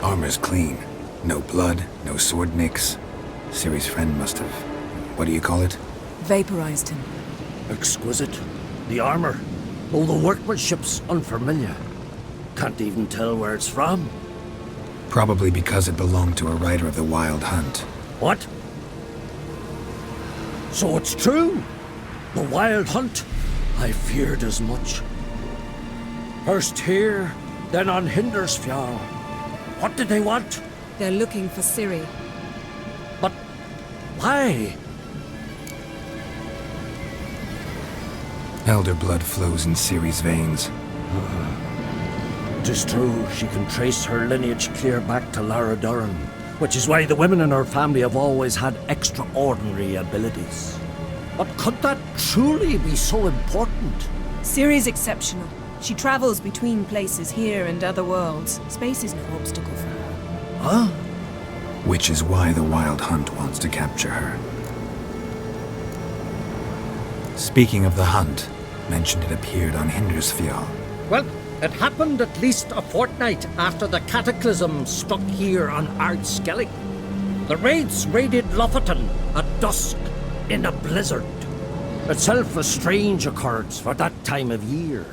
Armor's clean. No blood, no sword nicks. Ciri's friend must have... what do you call it? Vaporized him. Exquisite. The armor. Oh, the workmanship's unfamiliar. Can't even tell where it's from. Probably because it belonged to a rider of the Wild Hunt. What? So it's true? The Wild Hunt? I feared as much. First here, then on Hindarsfjall. What did they want? They're looking for Ciri. But why? Elder blood flows in Ciri's veins. It is true, she can trace her lineage clear back to Lara Duran, which is why the women in her family have always had extraordinary abilities. But could that truly be so important? Ciri's exceptional. She travels between places here and other worlds. Space is no obstacle for her. Huh? Which is why the Wild Hunt wants to capture her. Speaking of the hunt, mentioned it appeared on Hindarsfjall. Well, it happened at least a fortnight after the cataclysm struck here on Ardskellig. The raids raided Lofoten at dusk in a blizzard. Itself a strange occurrence for that time of year.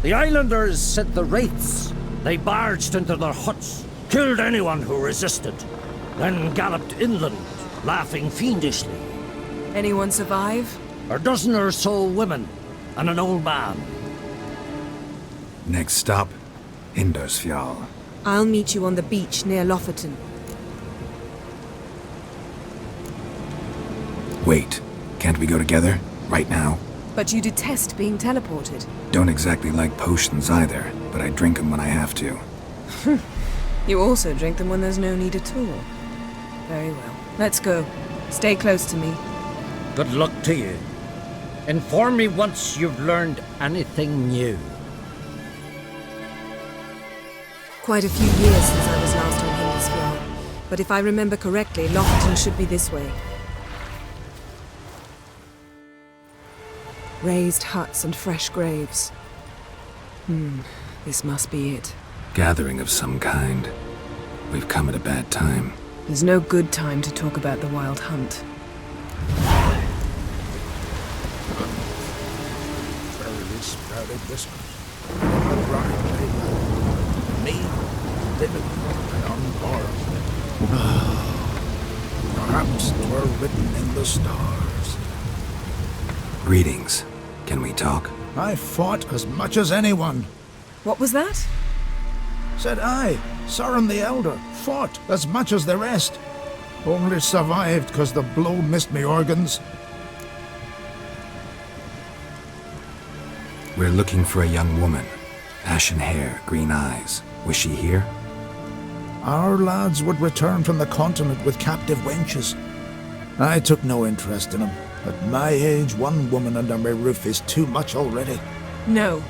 The islanders sent the wraiths. They barged into their huts, killed anyone who resisted, then galloped inland, laughing fiendishly. Anyone survive? A dozen or so women, and an old man. Next stop, Hindarsfjall. I'll meet you on the beach near Lofoten. Wait, can't we go together? Right now? But you detest being teleported. Don't exactly like potions either, but I drink them when I have to. You also drink them when there's no need at all. Very well. Let's go. Stay close to me. Good luck to you. Inform me once you've learned anything new. Quite a few years since I was last on Hindarsfjall, but if I remember correctly, Lofoten should be this way. Raised huts and fresh graves. This must be it. Gathering of some kind. We've come at a bad time. There's no good time to talk about the Wild Hunt. Fairly sprouted whiskers. Me, living unborn. Perhaps 'twere written in the stars. Greetings. Can we talk? I fought as much as anyone. What was that? Said I, Sauron the Elder, fought as much as the rest. Only survived 'cause the blow missed me organs. We're looking for a young woman. Ashen hair, green eyes. Was she here? Our lads would return from the continent with captive wenches. I took no interest in them. At my age, one woman under my roof is too much already. No.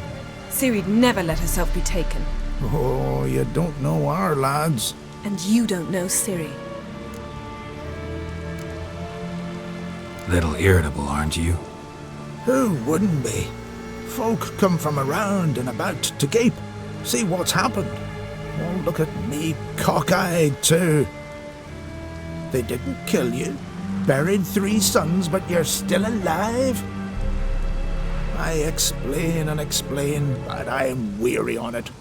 Ciri'd never let herself be taken. Oh, you don't know our lads. And you don't know Ciri. Little irritable, aren't you? Who wouldn't be? Folk come from around and about to gape, see what's happened. Oh, look at me, cockeyed too. They didn't kill you. Buried 3 sons, but you're still alive? I explain and explain, but I'm weary on it.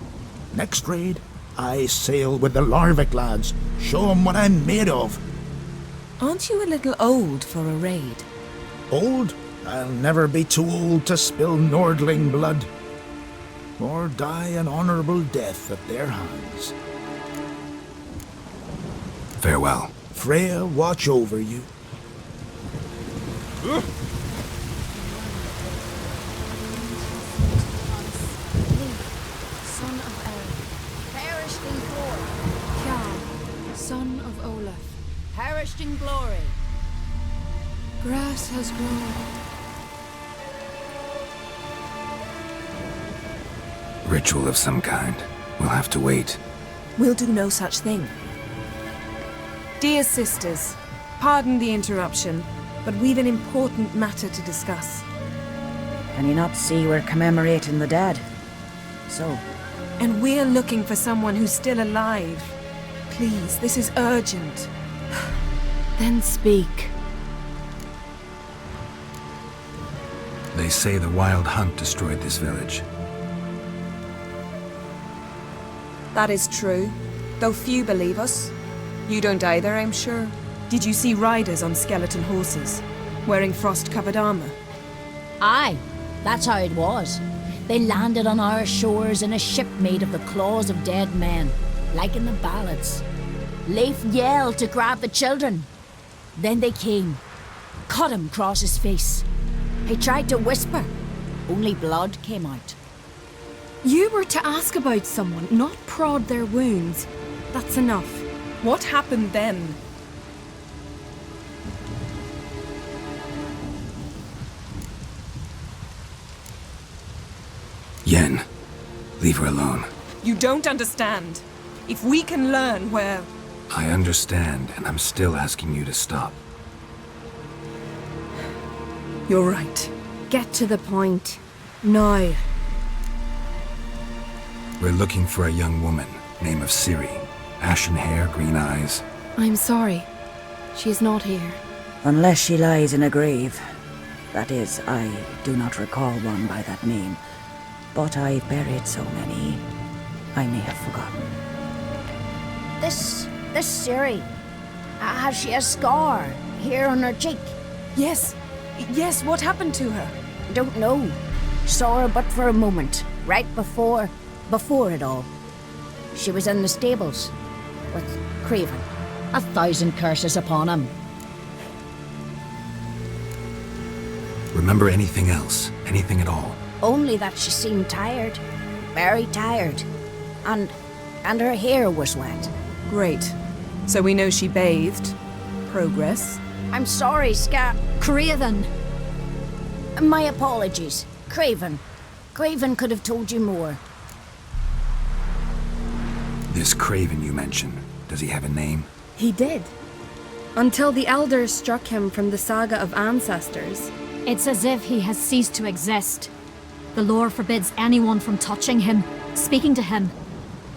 Next raid, I sail with the Larvik lads. Show 'em what I'm made of. Aren't you a little old for a raid? Old? I'll never be too old to spill Nordling blood. Or die an honorable death at their hands. Farewell. Freya, watch over you. Son of Eric, perished in glory. Kjarl, son of Olaf, perished in glory. Grass has grown. Ritual of some kind. We'll have to wait. We'll do no such thing. Dear sisters, pardon the interruption, but we've an important matter to discuss. Can you not see we're commemorating the dead? So, And we're looking for someone who's still alive. please, this is urgent. Then speak. They say the wild hunt destroyed this village. That is true, though few believe us. You don't either, I'm sure. Did you see riders on skeleton horses, wearing frost-covered armor? Aye, that's how it was. They landed on our shores in a ship made of the claws of dead men, like in the ballads. Leif yelled to grab the children. Then they came, cut him across his face. He tried to whisper, only blood came out. You were to ask about someone, not prod their wounds. That's enough. What happened then? Yen, leave her alone. You don't understand. If we can learn where... I understand, and I'm still asking you to stop. You're right. Get to the point. Now. We're looking for a young woman, name of Ciri. Ashen hair, green eyes. I'm sorry. She is not here. Unless she lies in a grave. That is, I do not recall one by that name. But I've buried so many, I may have forgotten. This Ciri, has she a scar here on her cheek? Yes, what happened to her? Don't know. Saw her but for a moment, right before it all. She was in the stables with Craven. 1,000 curses upon him. Remember anything else? Anything at all? Only that she seemed tired, very tired, and her hair was wet. Great. So we know she bathed. Progress. I'm sorry, Craven! My apologies. Craven. Craven could have told you more. This Craven you mentioned, does he have a name? He did. Until the elders struck him from the saga of ancestors. It's as if he has ceased to exist. The lore forbids anyone from touching him, speaking to him,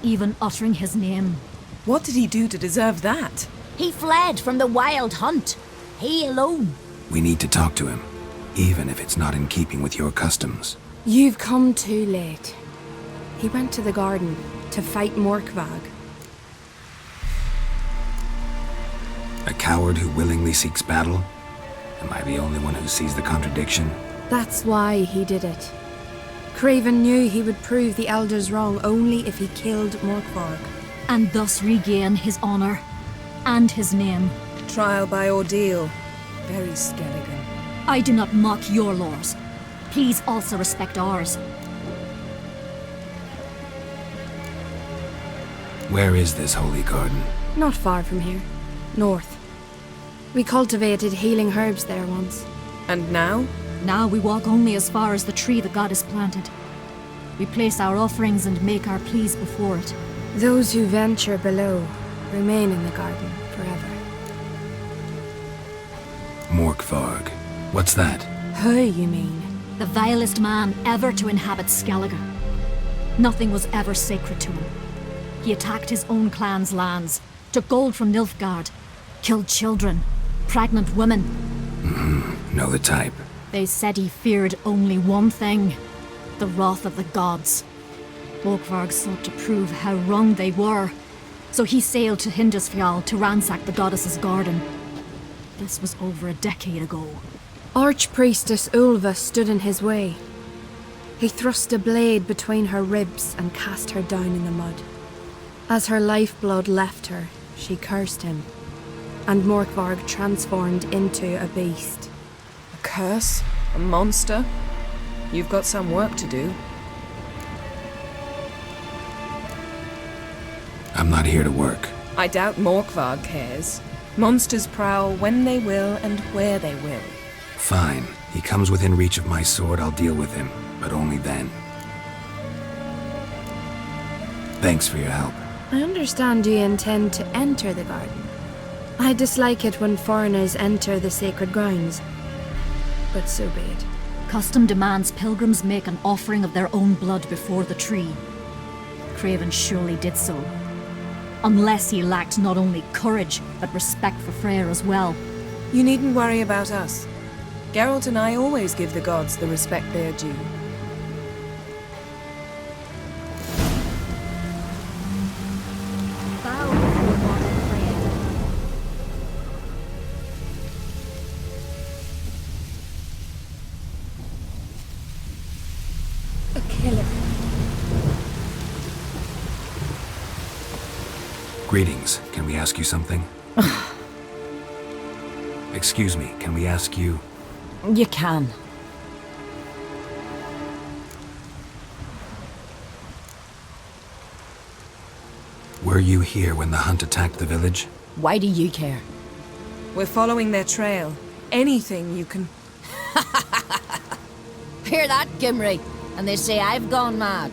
even uttering his name. What did he do to deserve that? He fled from the wild hunt. He alone. We need to talk to him, even if it's not in keeping with your customs. You've come too late. He went to the garden to fight Morkvag. A coward who willingly seeks battle? Am I the only one who sees the contradiction? That's why he did it. Craven knew he would prove the elders wrong only if he killed Morkvarg. And thus regain his honor and his name. Trial by ordeal. Very Skelligan. I do not mock your laws. Please also respect ours. Where is this holy garden? Not far from here. North. We cultivated healing herbs there once. And now? Now we walk only as far as the tree the goddess planted. We place our offerings and make our pleas before it. Those who venture below remain in the garden forever. Morkvarg. What's that? Who, you mean? The vilest man ever to inhabit Skellige. Nothing was ever sacred to him. He attacked his own clan's lands, took gold from Nilfgaard, killed children, pregnant women. Know the type. They said he feared only one thing, the wrath of the gods. Morkvarg sought to prove how wrong they were, so he sailed to Hindarsfjall to ransack the goddess's garden. This was over a decade ago. Archpriestess Ulva stood in his way. He thrust a blade between her ribs and cast her down in the mud. As her lifeblood left her, she cursed him, and Morkvarg transformed into a beast. A curse? A monster? You've got some work to do. I'm not here to work. I doubt Morkvarg cares. Monsters prowl when they will and where they will. Fine. He comes within reach of my sword, I'll deal with him. But only then. Thanks for your help. I understand you intend to enter the garden. I dislike it when foreigners enter the sacred grounds. But so be it. Custom demands pilgrims make an offering of their own blood before the tree. Craven surely did so. Unless he lacked not only courage, but respect for Freyr as well. You needn't worry about us. Geralt and I always give the gods the respect they are due. Bow before mortal Freyr. A killer. Greetings. Can we ask you something? Excuse me, can we ask you... You can. Were you here when the hunt attacked the village? Why do you care? We're following their trail. Anything you can... Hear that, Gimri? And they say I've gone mad.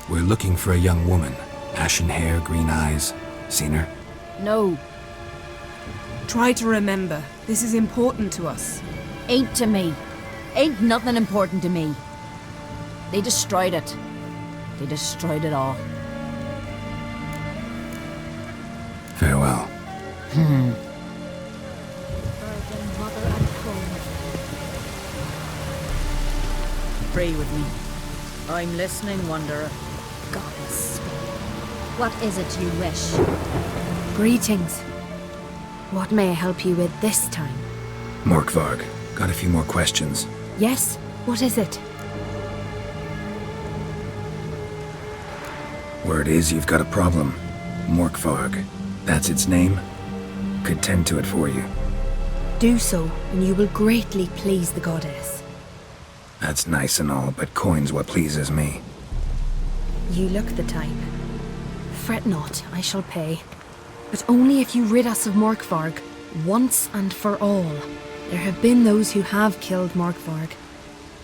We're looking for a young woman. Ashen hair, green eyes. Seen her? No, Try to remember. This is important to us. ain't to me. Ain't nothing important to me. They destroyed it. They destroyed it all. Farewell. Virgin, mother and home. Pray with me. I'm listening, Wanderer. Goddess, what is it you wish? Greetings. What may I help you with this time? Morkvarg, got a few more questions. Yes? What is it? Word is you've got a problem. Morkvarg, that's its name? Could tend to it for you. Do so, and you will greatly please the goddess. That's nice and all, but coin's what pleases me. You look the type. Fret not, I shall pay. But only if you rid us of Morkvarg, once and for all. There have been those who have killed Morkvarg,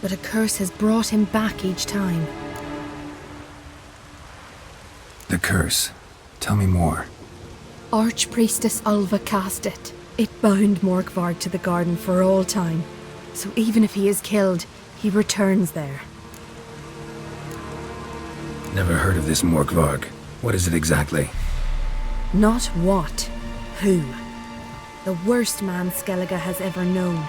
but a curse has brought him back each time. The curse. Tell me more. Archpriestess Ulva cast it. It bound Morkvarg to the garden for all time. So even if he is killed, he returns there. Never heard of this Morkvarg. What is it exactly? Not what, who. The worst man Skellige has ever known.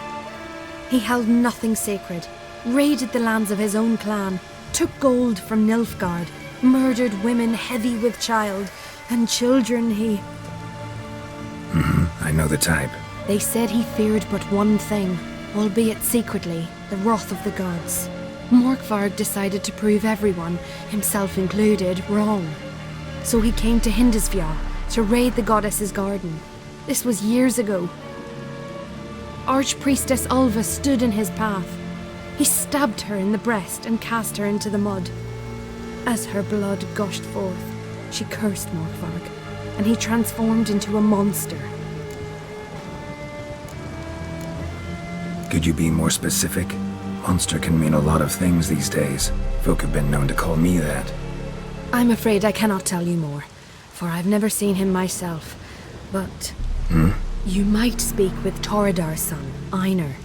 He held nothing sacred, raided the lands of his own clan, took gold from Nilfgaard, murdered women heavy with child, and children he... I know the type. They said he feared but one thing, albeit secretly, the wrath of the gods. Morkvarg decided to prove everyone, himself included, wrong. So he came to Hindarsfjall to raid the goddess's garden. This was years ago. Archpriestess Ulva stood in his path. He stabbed her in the breast and cast her into the mud. As her blood gushed forth, she cursed Morkvarg, and he transformed into a monster. Could you be more specific? Monster can mean a lot of things these days. Folk have been known to call me that. I'm afraid I cannot tell you more, for I've never seen him myself. But you might speak with Toradar's son, Einar.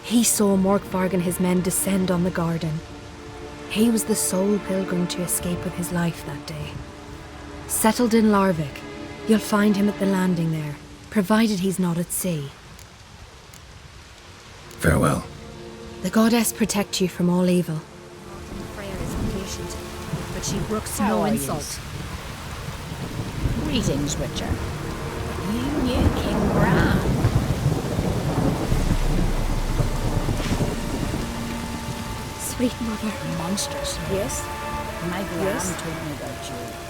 He saw Morkvarg and his men descend on the garden. He was the sole pilgrim to escape with his life that day. Settled in Larvik, you'll find him at the landing there, provided he's not at sea. Farewell. The goddess protect you from all evil. Freyr is impatient, but she brooks How no are insult. Greetings, Witcher. You knew King Bran. Sweet mother. Monsters. Yes? My gran Yes? told me about you.